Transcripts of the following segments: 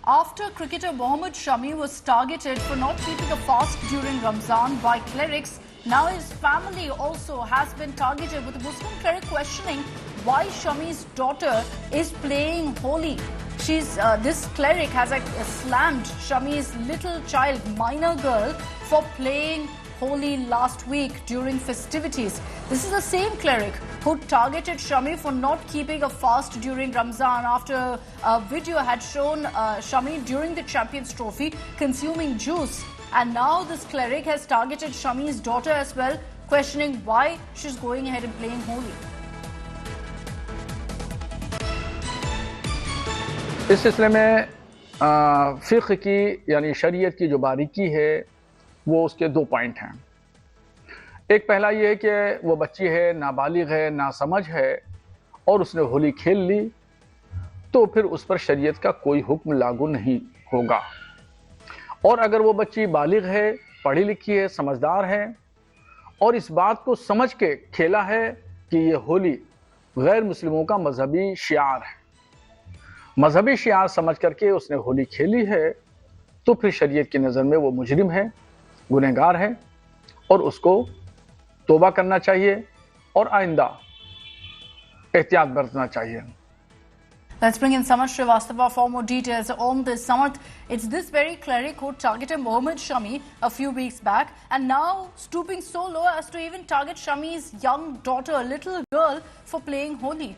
After cricketer Mohammad Shami was targeted for not keeping a fast during Ramzan by clerics, now his family also has been targeted, with a Muslim cleric questioning why Shami's daughter is playing Holi. This cleric has slammed Shami's little child, minor girl, for playing Holi last week during festivities. This is the same cleric who targeted Shami for not keeping a fast during Ramzan after a video had shown Shami during the Champions Trophy consuming juice. And now this cleric has targeted Shami's daughter as well, questioning why she's going ahead and playing Holi. इस सिलसिले में फ़िक़्ह की यानी शरीयत की जो बारीकी है वो उसके दो पॉइंट हैं। एक पहला ये है कि वो बच्ची है, नाबालिग है, नासमझ है और उसने होली खेल ली तो फिर उस पर शरीयत का कोई हुक्म लागू नहीं होगा। और अगर वो बच्ची बालिग है, पढ़ी लिखी है, समझदार है और इस बात को समझ के खेला है कि ये होली गैर मुस्लिमों का मजहबी शियार है, मजहबी शियार समझ करके उसने होली खेली है, तो फिर शरीयत की नज़र में वो मुजरिम है, गुनहगार है और उसको तौबा करना चाहिए और आइंदा एहतियात बरतना चाहिए। Let's bring in Samarth Srivastava for more details on this. Samarth, it's this very cleric who targeted Mohammad Shami a few weeks back and now stooping so low as to even target Shami's young daughter, a little girl, for playing Holi.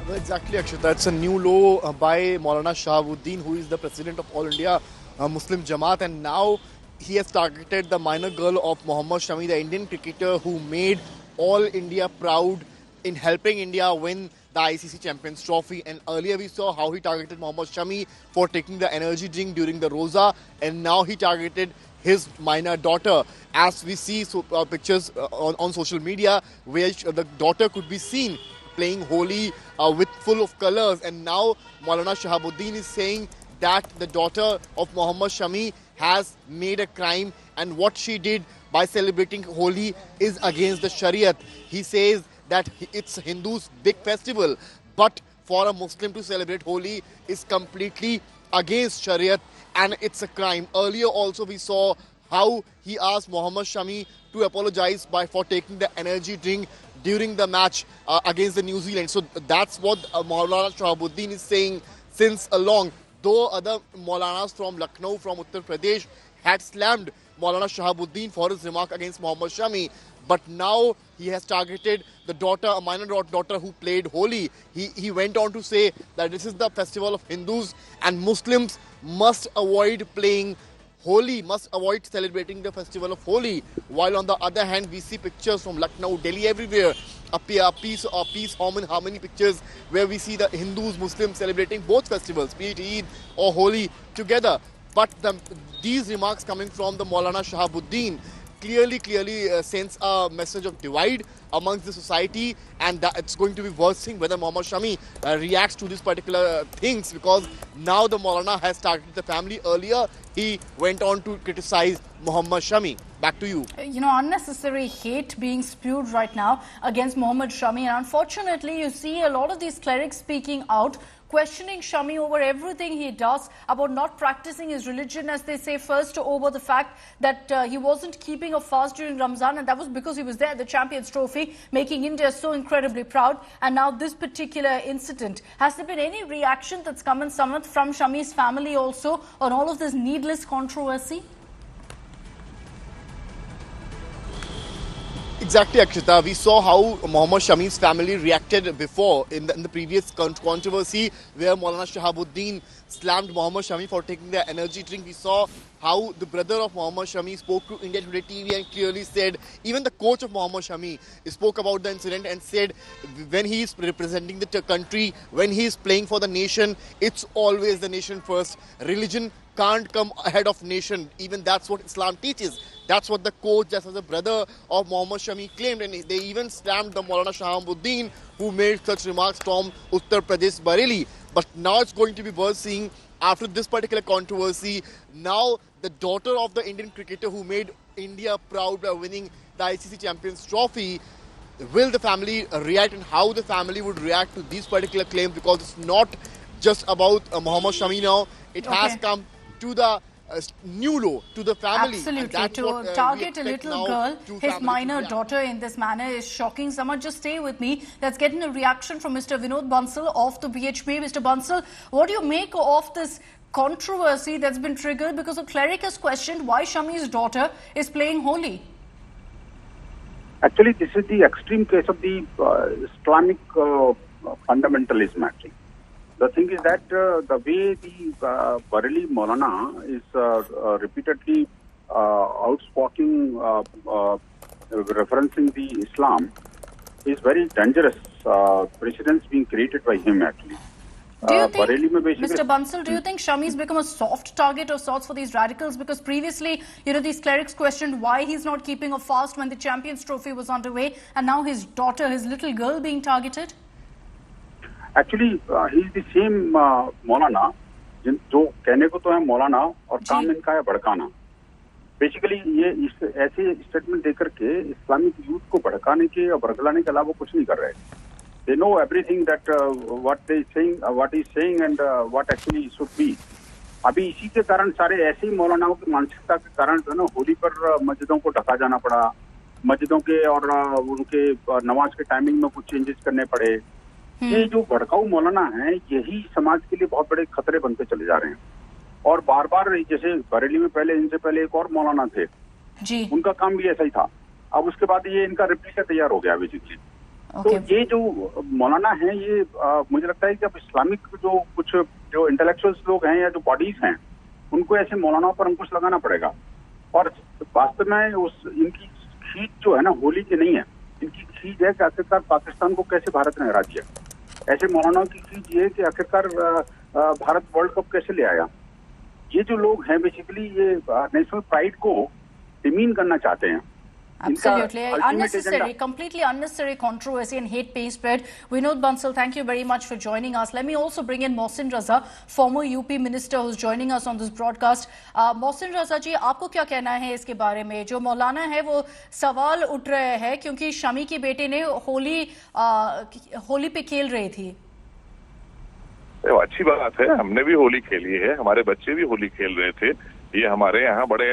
Well, exactly, Akshita. It's a new low by Maulana Shahabuddin, who is the president of All India Muslim Jamaat, and now he has targeted the minor girl of Mohammad Shami, the Indian cricketer who made All India proud in helping India win the ICC Champions Trophy. And earlier we saw how he targeted Mohammad Shami for taking the energy drink during the Roza, and now he targeted his minor daughter. As we see pictures on social media where the daughter could be seen playing Holi with full of colors, and now Maulana Shahabuddin is saying that the daughter of Mohammad Shami has made a crime, and what she did by celebrating Holi is against the Shariat. He says that it's Hindus' big festival, but for a Muslim to celebrate Holi is completely against Shariat and it's a crime. Earlier also we saw how he asked Mohammad Shami to apologize for taking the energy drink during the match against the New Zealand. So that's what Maulana Shahabuddin is saying since along. Though other Maulanas from Lucknow, from Uttar Pradesh had slammed Maulana Shahabuddin for his remark against Mohammad Shami, but now he has targeted the daughter, a minor daughter who played Holi. He went on to say that this is the festival of Hindus and Muslims must avoid playing Holi, must avoid celebrating the festival of Holi. While on the other hand, we see pictures from Lucknow, Delhi, everywhere, peace, harmony pictures where we see the Hindus, Muslims celebrating both festivals, be it Eid or Holi together. But these remarks coming from the Maulana Shahabuddin clearly sends a message of divide amongst the society, and that it's going to be worsening whether Mohammad Shami reacts to these particular things, because now the Maulana has targeted the family. Earlier, he went on to criticize Mohammad Shami. Back to you. You know, unnecessary hate being spewed right now against Mohammad Shami, and unfortunately you see a lot of these clerics speaking out, questioning Shami over everything he does, about not practicing his religion, as they say, first over the fact that he wasn't keeping a fast during Ramzan, and that was because he was there at the Champions Trophy, making India so incredibly proud. And now this particular incident. Has there been any reaction that's come in from Shami's family also on all of this needless controversy? Exactly, Akshita. We saw how Mohammad Shami's family reacted before in the previous controversy where Maulana Shahabuddin slammed Mohammad Shami for taking the energy drink. We saw how the brother of Mohammad Shami spoke to India Today TV and clearly said, even the coach of Mohammad Shami spoke about the incident and said when he is representing the country, when he is playing for the nation, it's always the nation first. Religion can't come ahead of nation. Even that's what Islam teaches. That's what the coach, just as a brother of Mohammad Shami, claimed, and they even slammed the Maulana Shahabuddin who made such remarks from Uttar Pradesh, Bareilly. But now it's going to be worth seeing after this particular controversy. Now the daughter of the Indian cricketer who made India proud by winning the ICC Champions Trophy will the family react and how the family would react to these particular claims, because it's not just about Mohammed Shami now. It has come to the new law, to the family. Absolutely. To target a little girl, his minor daughter, in this manner is shocking. Someone just stay with me. Let's get a reaction from Mr. Vinod Bansal of the BHP. Mr. Bansal, what do you make of this controversy that's been triggered because a cleric has questioned why Shami's daughter is playing Holi? Actually, this is the extreme case of the Islamic fundamentalism, actually. The thing is that the way the Bareilly Maulana is repeatedly outspoken, referencing the Islam, is very dangerous. Precedents being created by him, actually. Do you think, Mr. Bansal, do you think Shami's become a soft target of sorts for these radicals? Because previously, these clerics questioned why he's not keeping a fast when the Champions Trophy was underway, and now his daughter, his little girl, being targeted? Actually, he's the same Maulana, जो कहने को तो है मौलाना और काम इनका है भड़काना. Basically ये ऐसे स्टेटमेंट देकर के इस्लामिक यूथ को भड़काने के और भड़कलाने के अलावा कुछ नहीं कर रहे. They know everything that what he's saying and what actually should be. अभी इसी के कारण सारे ऐसे ही मौलानाओं की मानसिकता के कारण जो है ना होली पर मस्जिदों को ढका जाना पड़ा, मस्जिदों के और उनके नमाज के टाइमिंग में कुछ चेंजेस करने पड़े. ये जो भड़काऊ मौलाना है यही समाज के लिए बहुत बड़े खतरे बनते चले जा रहे हैं. और बार बार जैसे बरेली में पहले इनसे पहले एक और मौलाना थे जी, उनका काम भी ऐसा ही था. अब उसके बाद ये इनका रिप्लिका तैयार हो गया बेसिकली. तो ये जो मौलाना है ये मुझे लगता है कि अब इस्लामिक जो इंटेलेक्चुअल्स लोग हैं या जो बॉडीज हैं उनको ऐसे मौलानाओं पर अंकुश लगाना पड़ेगा. और वास्तव में इनकी खींच जो है ना होली की नहीं है, इनकी खींच है कि आखिरकार पाकिस्तान को कैसे भारत ने हरा दिया. ऐसे मौलानाओं की खींच ये कि आखिरकार भारत वर्ल्ड कप कैसे ले आया. ये जो लोग हैं बेसिकली ये नेशनल प्राइड को डिमीन करना चाहते हैं. Absolutely. Unnecessary, completely unnecessary controversy and hate being spread. Vinod Bansal, thank you very much for joining us. Let me also bring in Mohsin Raza, former UP minister who's joining us on this broadcast. Mohsin Raza जी, आपको क्या कहना है इसके बारे में? जो मौलाना है वो सवाल उठ रहे हैं क्योंकि शमी की बेटी ने होली पे खेल रही थी. अच्छी बात है, हमने भी होली खेली है, हमारे बच्चे भी होली खेल रहे थे. ये हमारे यहाँ बड़े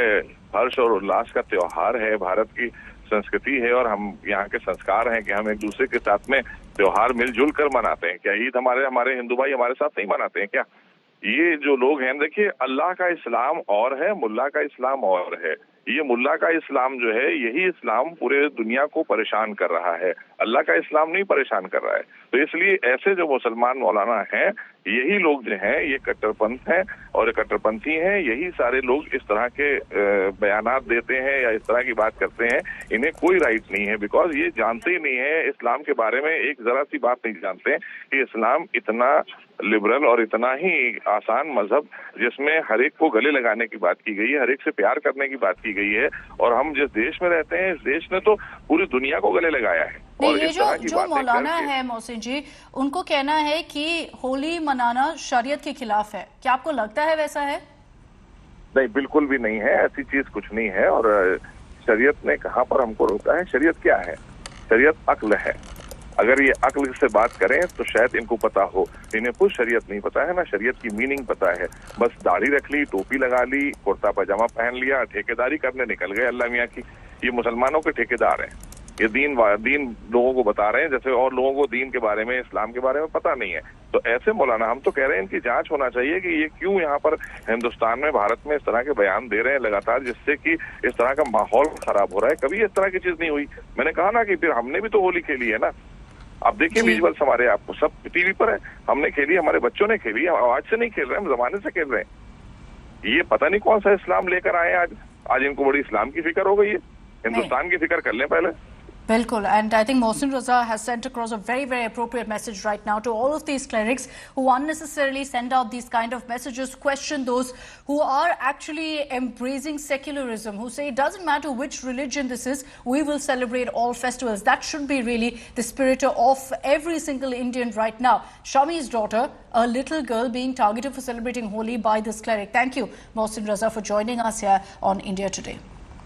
हर्ष और उल्लास का त्योहार है, भारत की संस्कृति है और हम यहाँ के संस्कार हैं कि हम एक दूसरे के साथ में त्योहार मिलजुल कर मनाते हैं. क्या ईद हमारे हिंदू भाई हमारे साथ नहीं मनाते हैं क्या? ये जो लोग हैं, देखिए अल्लाह का इस्लाम और है, मुल्ला का इस्लाम और है. ये मुल्ला का इस्लाम जो है यही इस्लाम पूरे दुनिया को परेशान कर रहा है, अल्लाह का इस्लाम नहीं परेशान कर रहा है. तो इसलिए ऐसे जो मुसलमान मौलाना हैं यही लोग जो हैं ये कट्टरपंथ हैं और कट्टरपंथी हैं. यही सारे लोग इस तरह के बयानात देते हैं या इस तरह की बात करते हैं. इन्हें कोई राइट नहीं है, बिकॉज ये जानते ही नहीं है इस्लाम के बारे में, एक जरा सी बात नहीं जानते हैं कि इस्लाम इतना लिबरल और इतना ही आसान मजहब जिसमें हर एक को गले लगाने की बात की गई है, हर एक से प्यार करने की बात की गई है. और हम जिस देश में रहते हैं इस देश ने तो पूरी दुनिया को गले लगाया है. नहीं, ये जो मौलाना है मोहसिन जी, उनको कहना है कि होली मनाना शरीयत के खिलाफ है. क्या आपको लगता है वैसा है? नहीं, बिल्कुल भी नहीं है, ऐसी चीज कुछ नहीं है. और शरीयत ने कहाँ पर हमको रोका है? शरीयत क्या है? शरीयत अक्ल है. अगर ये अक्ल से बात करें तो शायद इनको पता हो. इन्हें कुछ शरीयत नहीं पता है ना, शरीयत की मीनिंग पता है. बस दाढ़ी रख ली, टोपी लगा ली, कुर्ता पजामा पहन लिया, ठेकेदारी करने निकल गए अल्लाह मियाँ की. ये मुसलमानों के ठेकेदार हैं. ये दीन लोगों को बता रहे हैं, जैसे और लोगों को दीन के बारे में, इस्लाम के बारे में पता नहीं है. तो ऐसे मौलाना, हम तो कह रहे हैं इनकी जांच होना चाहिए कि ये क्यों यहाँ पर हिंदुस्तान में, भारत में इस तरह के बयान दे रहे हैं लगातार, जिससे कि इस तरह का माहौल खराब हो रहा है. कभी इस तरह की चीज नहीं हुई. मैंने कहा ना कि फिर हमने भी तो होली खेली है ना. अब देखिए विजुअल्स हमारे, आपको सब टीवी पर है, हमने खेली, हमारे बच्चों ने खेली. आज से नहीं खेल रहे, हम जमाने से खेल रहे हैं. ये पता नहीं कौन सा इस्लाम लेकर आए आज इनको बड़ी इस्लाम की फिक्र हो गई है. हिंदुस्तान की फिक्र कर लें पहले. Bilkul, and I think Mohsin Raza has sent across a very, very appropriate message right now to all of these clerics who unnecessarily send out these kind of messages, question those who are actually embracing secularism, who say it doesn't matter which religion this is, we will celebrate all festivals. That should be really the spirit of every single Indian right now. Shami's daughter, a little girl, being targeted for celebrating Holi by this cleric. Thank you, Mohsin Raza, for joining us here on India Today.